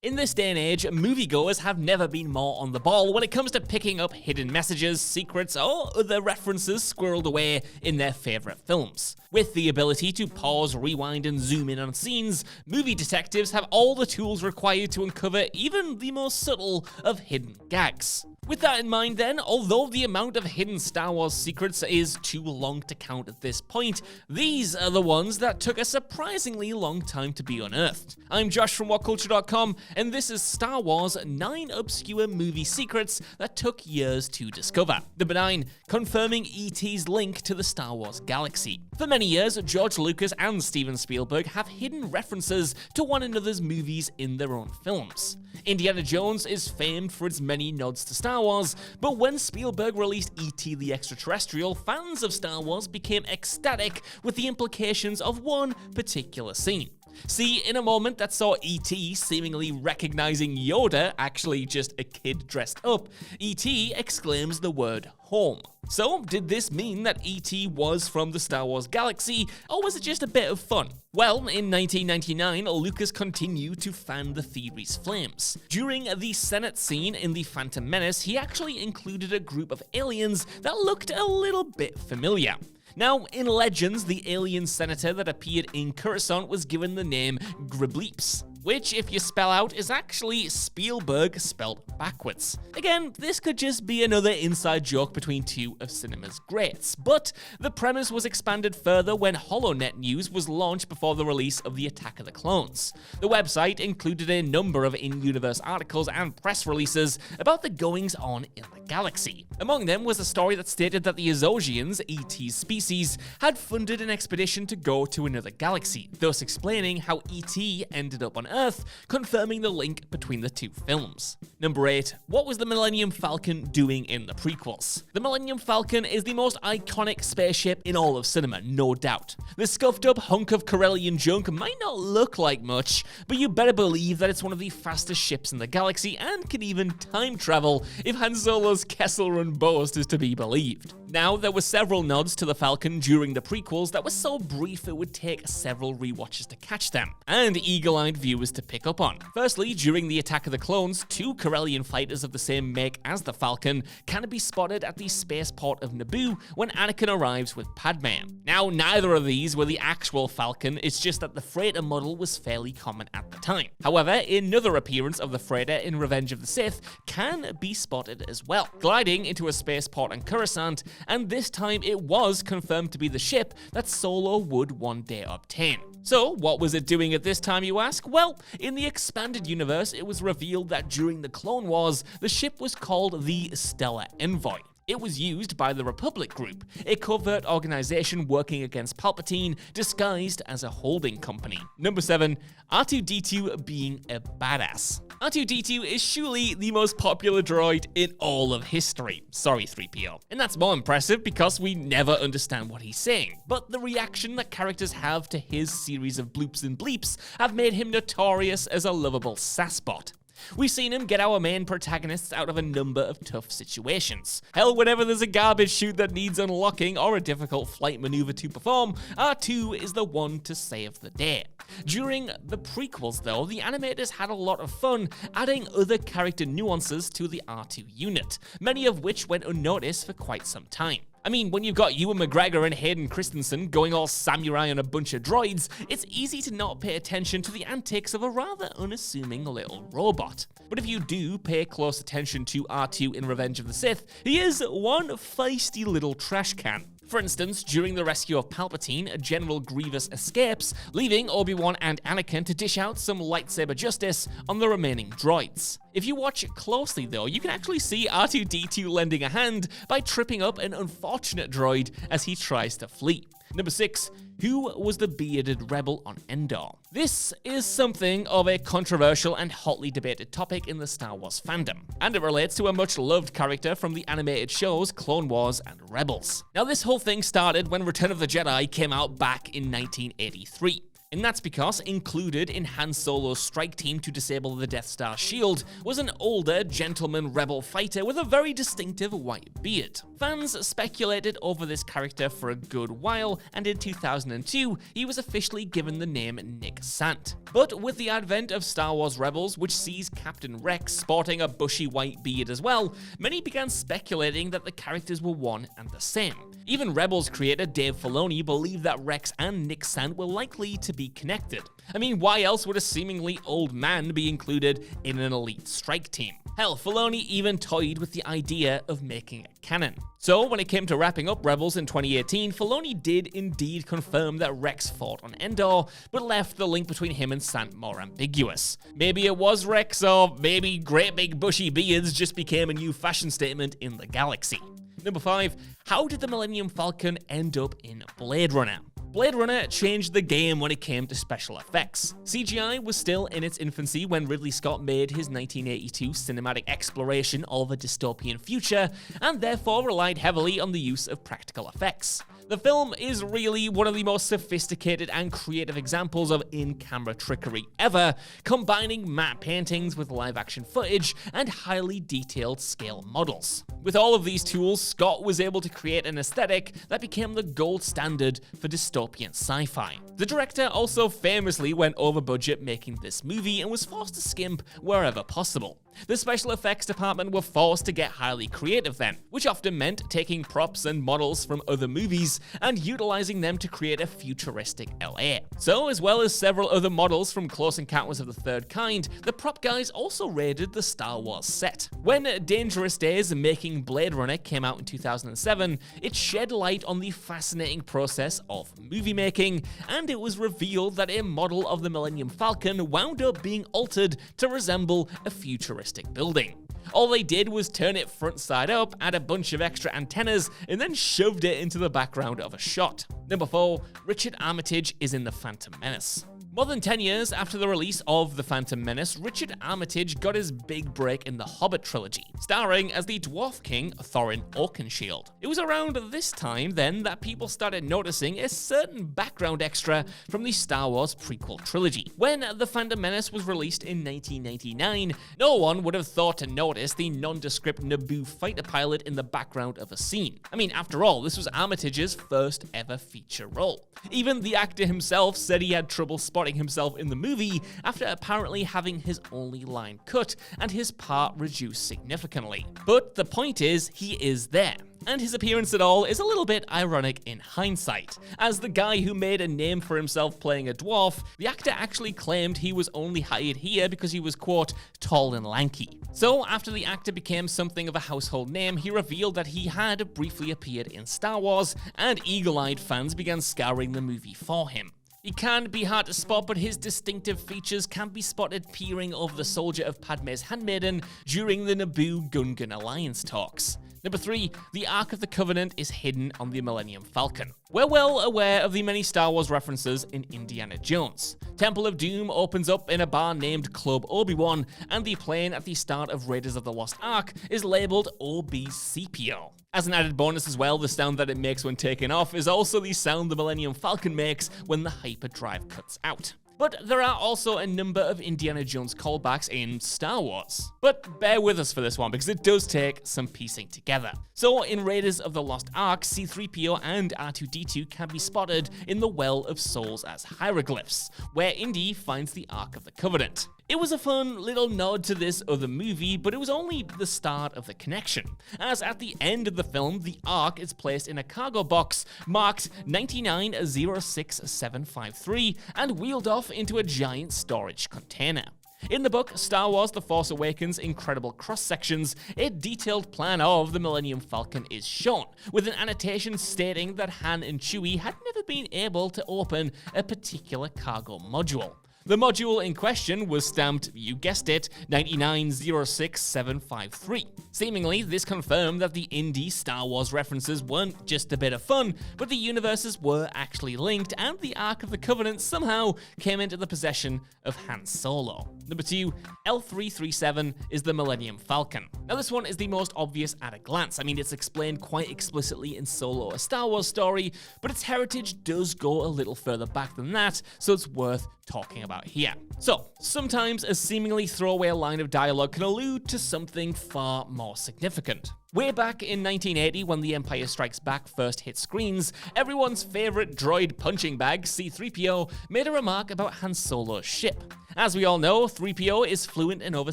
In this day and age, moviegoers have never been more on the ball when it comes to picking up hidden messages, secrets, or other references squirreled away in their favourite films. With the ability to pause, rewind, and zoom in on scenes, movie detectives have all the tools required to uncover even the most subtle of hidden gags. With that in mind then, although the amount of hidden Star Wars secrets is too long to count at this point, these are the ones that took a surprisingly long time to be unearthed. I'm Josh from WhatCulture.com, and this is Star Wars 9 Obscure Movie Secrets that took years to discover. Number 9. Confirming E.T.'s link to the Star Wars galaxy. For many years, George Lucas and Steven Spielberg have hidden references to one another's movies in their own films. Indiana Jones is famed for its many nods to Star Wars, but when Spielberg released E.T. the Extraterrestrial, fans of Star Wars became ecstatic with the implications of one particular scene. See, in a moment that saw E.T. seemingly recognizing Yoda, actually just a kid dressed up, E.T. exclaims the word home. So, did this mean that E.T. was from the Star Wars galaxy, or was it just a bit of fun? Well, in 1999, Lucas continued to fan the theory's flames. During the Senate scene in The Phantom Menace, he actually included a group of aliens that looked a little bit familiar. Now, in Legends, the alien senator that appeared in Coruscant was given the name Gribleeps, which, if you spell out, is actually Spielberg spelled backwards. Again, this could just be another inside joke between two of cinema's greats, but the premise was expanded further when HoloNet News was launched before the release of the Attack of the Clones. The website included a number of in-universe articles and press releases about the goings-on in the galaxy. Among them was a story that stated that the Azosians, E.T.'s species, had funded an expedition to go to another galaxy, thus explaining how E.T. ended up on Earth, confirming the link between the two films. Number 8. What was the Millennium Falcon doing in the prequels? The Millennium Falcon is the most iconic spaceship in all of cinema, no doubt. The scuffed up hunk of Corellian junk might not look like much, but you better believe that it's one of the fastest ships in the galaxy and can even time travel if Han Solo's Kessel Run boast is to be believed. Now, there were several nods to the Falcon during the prequels that were so brief it would take several rewatches to catch them, and eagle-eyed viewers to pick up on. Firstly, during the Attack of the Clones, two Corellian fighters of the same make as the Falcon can be spotted at the spaceport of Naboo when Anakin arrives with Padme. Now, neither of these were the actual Falcon, it's just that the freighter model was fairly common at the time. However, another appearance of the freighter in Revenge of the Sith can be spotted as well, gliding into a spaceport on Coruscant, and this time it was confirmed to be the ship that Solo would one day obtain. So, what was it doing at this time, you ask? Well, in the expanded universe, it was revealed that during the Clone Wars, the ship was called the Stellar Envoy. It was used by the Republic Group, a covert organization working against Palpatine, disguised as a holding company. Number 7. R2-D2 being a badass. R2-D2 is surely the most popular droid in all of history. Sorry, 3PO. And that's more impressive because we never understand what he's saying. But the reaction that characters have to his series of bloops and bleeps have made him notorious as a lovable sassbot. We've seen him get our main protagonists out of a number of tough situations. Hell, whenever there's a garbage chute that needs unlocking or a difficult flight maneuver to perform, R2 is the one to save the day. During the prequels, though, the animators had a lot of fun adding other character nuances to the R2 unit, many of which went unnoticed for quite some time. I mean, when you've got Ewan McGregor and Hayden Christensen going all samurai on a bunch of droids, it's easy to not pay attention to the antics of a rather unassuming little robot. But if you do pay close attention to R2 in Revenge of the Sith, he is one feisty little trash can. For instance, during the rescue of Palpatine, General Grievous escapes, leaving Obi-Wan and Anakin to dish out some lightsaber justice on the remaining droids. If you watch closely though, you can actually see R2-D2 lending a hand by tripping up an unfortunate droid as he tries to flee. Number 6. Who was the bearded rebel on Endor? This is something of a controversial and hotly debated topic in the Star Wars fandom, and it relates to a much-loved character from the animated shows Clone Wars and Rebels. Now, this whole thing started when Return of the Jedi came out back in 1983. And that's because included in Han Solo's strike team to disable the Death Star's shield was an older gentleman rebel fighter with a very distinctive white beard. Fans speculated over this character for a good while, and in 2002, he was officially given the name Nick Sant. But with the advent of Star Wars Rebels, which sees Captain Rex sporting a bushy white beard as well, many began speculating that the characters were one and the same. Even Rebels creator Dave Filoni believed that Rex and Nick Sant were likely to be connected. I mean, why else would a seemingly old man be included in an elite strike team? Hell, Filoni even toyed with the idea of making it canon. So when it came to wrapping up Rebels in 2018, Filoni did indeed confirm that Rex fought on Endor, but left the link between him and Sant more ambiguous. Maybe it was Rex, or maybe great big bushy beards just became a new fashion statement in the galaxy. Number 5, how did the Millennium Falcon end up in Blade Runner? Blade Runner changed the game when it came to special effects. CGI was still in its infancy when Ridley Scott made his 1982 cinematic exploration of a dystopian future, and therefore relied heavily on the use of practical effects. The film is really one of the most sophisticated and creative examples of in-camera trickery ever, combining matte paintings with live-action footage and highly detailed scale models. With all of these tools, Scott was able to create an aesthetic that became the gold standard for dystopian sci-fi. The director also famously went over budget making this movie and was forced to skimp wherever possible. The special effects department were forced to get highly creative then, which often meant taking props and models from other movies and utilizing them to create a futuristic LA. So, as well as several other models from Close Encounters of the Third Kind, the prop guys also raided the Star Wars set. When Dangerous Days Making Blade Runner came out in 2007, it shed light on the fascinating process of movie making, and it was revealed that a model of the Millennium Falcon wound up being altered to resemble a futuristic building. All they did was turn it front side up, add a bunch of extra antennas, and then shoved it into the background of a shot. Number 4, Richard Armitage is in The Phantom Menace. More than 10 years after the release of The Phantom Menace, Richard Armitage got his big break in the Hobbit trilogy, starring as the Dwarf King Thorin Oakenshield. It was around this time then that people started noticing a certain background extra from the Star Wars prequel trilogy. When The Phantom Menace was released in 1999, no one would have thought to notice the nondescript Naboo fighter pilot in the background of a scene. I mean, after all, this was Armitage's first ever feature role. Even the actor himself said he had trouble spotting himself in the movie after apparently having his only line cut and his part reduced significantly. But the point is, he is there. And his appearance at all is a little bit ironic in hindsight. As the guy who made a name for himself playing a dwarf, the actor actually claimed he was only hired here because he was, quote, tall and lanky. So after the actor became something of a household name, he revealed that he had briefly appeared in Star Wars, and eagle-eyed fans began scouring the movie for him. He can be hard to spot, but his distinctive features can be spotted peering over the soldier of Padme's handmaiden during the Naboo-Gungan alliance talks. Number 3, the Ark of the Covenant is hidden on the Millennium Falcon. We're well aware of the many Star Wars references in Indiana Jones. Temple of Doom opens up in a bar named Club Obi-Wan, and the plane at the start of Raiders of the Lost Ark is labeled OB-CPO. As an added bonus as well, the sound that it makes when taking off is also the sound the Millennium Falcon makes when the hyperdrive cuts out. But there are also a number of Indiana Jones callbacks in Star Wars. But bear with us for this one, because it does take some piecing together. So in Raiders of the Lost Ark, C-3PO and R2-D2 can be spotted in the Well of Souls as hieroglyphs, where Indy finds the Ark of the Covenant. It was a fun little nod to this other movie, but it was only the start of the connection, as at the end of the film, the Ark is placed in a cargo box marked 9906753 and wheeled off into a giant storage container. In the book Star Wars The Force Awakens Incredible Cross-Sections, a detailed plan of the Millennium Falcon is shown, with an annotation stating that Han and Chewie had never been able to open a particular cargo module. The module in question was stamped, you guessed it, 9906753. Seemingly, this confirmed that the Indy Star Wars references weren't just a bit of fun, but the universes were actually linked, and the Ark of the Covenant somehow came into the possession of Han Solo. Number 2, L337 is the Millennium Falcon. Now this one is the most obvious at a glance. I mean, it's explained quite explicitly in Solo, a Star Wars story, but its heritage does go a little further back than that, so it's worth talking about here. So, sometimes a seemingly throwaway line of dialogue can allude to something far more significant. Way back in 1980, when The Empire Strikes Back first hit screens, everyone's favorite droid punching bag, C-3PO, made a remark about Han Solo's ship. As we all know, 3PO is fluent in over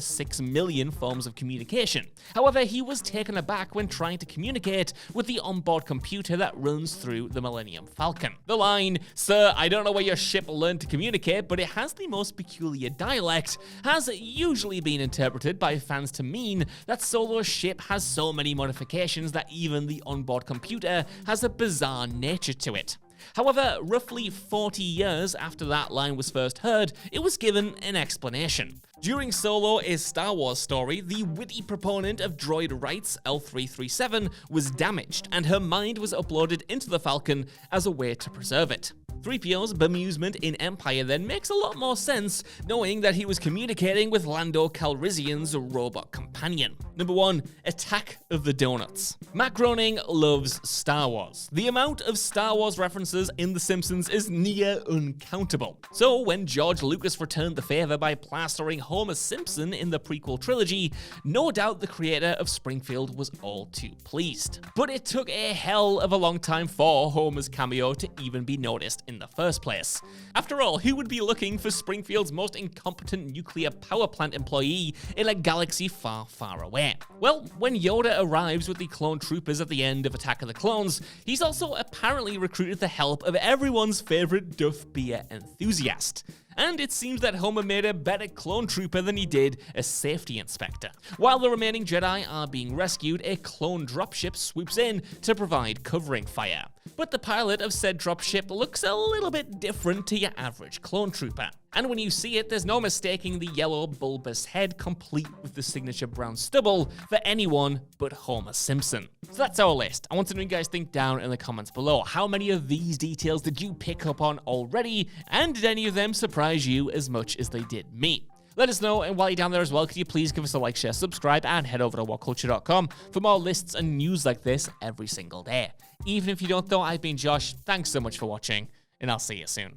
6 million forms of communication. However, he was taken aback when trying to communicate with the onboard computer that runs through the Millennium Falcon. The line, "Sir, I don't know where your ship learned to communicate, but it has the most peculiar dialect," has usually been interpreted by fans to mean that Solo's ship has so many modifications that even the onboard computer has a bizarre nature to it. However, roughly 40 years after that line was first heard, it was given an explanation. During Solo, a Star Wars story, the witty proponent of droid rights, L337, was damaged, and her mind was uploaded into the Falcon as a way to preserve it. 3PO's bemusement in Empire then makes a lot more sense, knowing that he was communicating with Lando Calrissian's robot companion. Number 1, Attack of the Donuts. Matt Groening loves Star Wars. The amount of Star Wars references in The Simpsons is near uncountable. So when George Lucas returned the favor by plastering Homer Simpson in the prequel trilogy, no doubt the creator of Springfield was all too pleased. But it took a hell of a long time for Homer's cameo to even be noticed in the first place. After all, who would be looking for Springfield's most incompetent nuclear power plant employee in a galaxy far, far away? Well, when Yoda arrives with the clone troopers at the end of Attack of the Clones, he's also apparently recruited the help of everyone's favorite Duff beer enthusiast. And it seems that Homer made a better clone trooper than he did a safety inspector. While the remaining Jedi are being rescued, a clone dropship swoops in to provide covering fire. But the pilot of said dropship looks a little bit different to your average clone trooper. And when you see it, there's no mistaking the yellow bulbous head complete with the signature brown stubble for anyone but Homer Simpson. So that's our list. I want to know what you guys think down in the comments below. How many of these details did you pick up on already? And did any of them surprise you as much as they did me? Let us know, and while you're down there as well, could you please give us a like, share, subscribe, and head over to whatculture.com for more lists and news like this every single day. Even if you don't though, I've been Josh. Thanks so much for watching, and I'll see you soon.